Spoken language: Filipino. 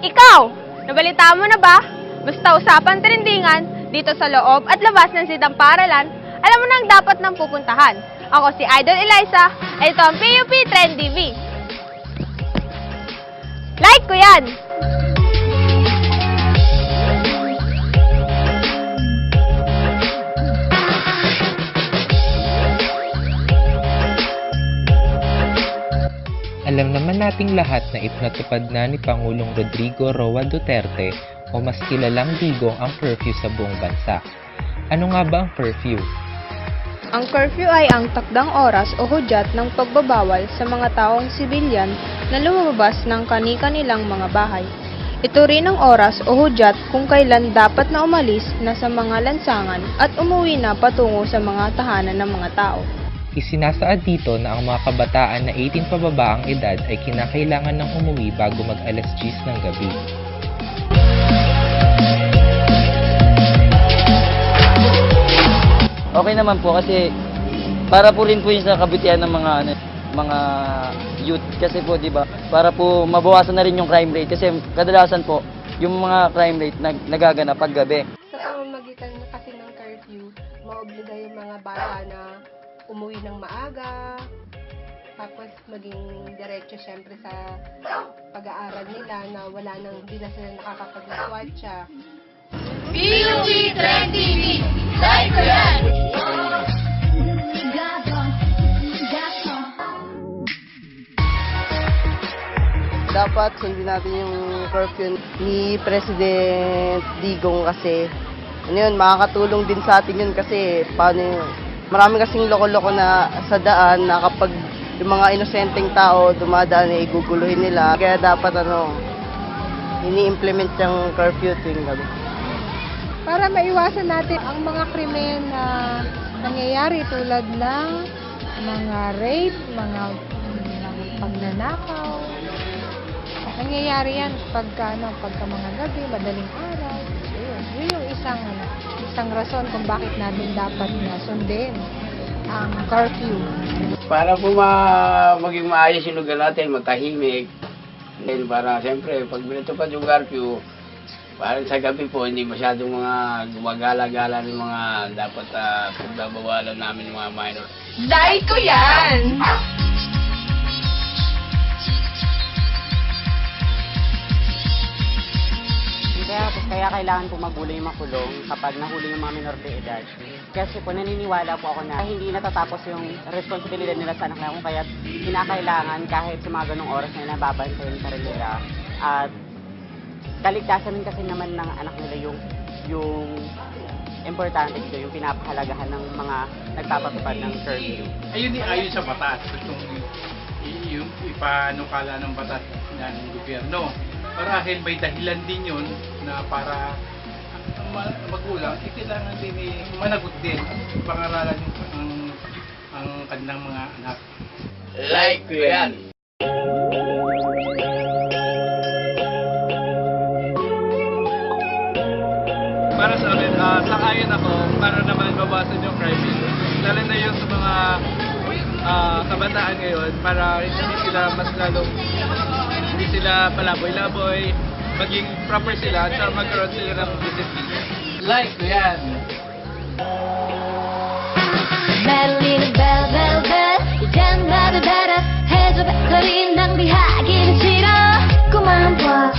Ikaw, nabalita mo na ba? Basta usapan trendingan dito sa loob at labas ng sitang paaralan, alam mo na ang dapat nang pupuntahan. Ako si Idol Eliza, at ito ang PUP Trend TV. Like ko yan! Alam naman nating lahat na ipinatupad na ni Pangulong Rodrigo Roa Duterte o mas kilalang Digong ang curfew sa buong bansa. Ano nga ba ang curfew? Ang curfew ay ang takdang oras o hudyat ng pagbabawal sa mga taong sibilyan na lumabas ng kani-kanilang mga bahay. Ito rin ang oras o hudyat kung kailan dapat na umalis na sa mga lansangan at umuwi na patungo sa mga tahanan ng mga tao. Isinasaad dito na ang mga kabataan na 18 pababa ang edad ay kinakailangan ng umuwi bago mag alas 10 ng gabi. Okay naman po kasi para po rin po yun sa kabutihan ng mga youth kasi po 'di ba? Para po mabawasan na rin yung crime rate kasi kadalasan po yung mga crime rate nagaganap pag gabi. Sa pamamagitan kasi ng curfew, maobliga yung mga bata na umuwi ng maaga, tapos maging diretso syempre sa pag-aaral nila na wala nang hindi na sila nakakapag-watcha. PUP Trend TV! Like ko yan! Dapat sundin natin yung curfew ni President Digong kasi ano yun, makakatulong din sa atin yun kasi paano yun, marami kasing loko-loko na sa daan na kapag yung mga inosenteng tao dumadaan ay guguluhin nila. Kaya dapat ini-implement yung curfew tuwing gabi. Para maiwasan natin ang mga krimen na nangyayari tulad ng mga rape, mga pagnanakaw. Nangyayari yan pagka mga gabi, madaling araw. Yun yung isang rason kung bakit natin dapat na sundin ang curfew. Para po maging maayos yung lugar natin, matahimik. Then para siyempre, pag binatupad yung curfew, parang sa gabi po, hindi masyadong mga gumagala-gala ng mga dapat pagbabawalan namin ng mga minor. Like ko yan! Kaya kailangan po magulo yung makulong kapag nahuli yung mga minor de edad. Kasi po naniniwala po ako na hindi natatapos yung responsibilidad nila sa anak nila kung kaya kinakailangan kahit sa mga ganong oras na nababantayan yung sarili nila. At kaligtasan din kasi naman ng anak nila yung importante dito, yung pinapahalagahan ng mga nagpapatupad ng curfew. Ayun ayon sa batas, yung ipanukala ng batas ng gobyerno. Marahil may dahilan din yun na para ang magulang, kailangan din managot din pangaralan ang kanilang mga anak. Like ko yan! Para sa amin, sang-ayon ako para naman mabawasan yung crime rate. Lalo na yun sa mga kabataan ngayon para hindi sila mas lalong hindi sila palaboy-laboy, maging proper sila at magkaroon sila ng discipline. Like ko yan! Merlin bell bell bell 이젠 나도 달아 해줘 배터리 낭비하기는 싫어 꿈만 봐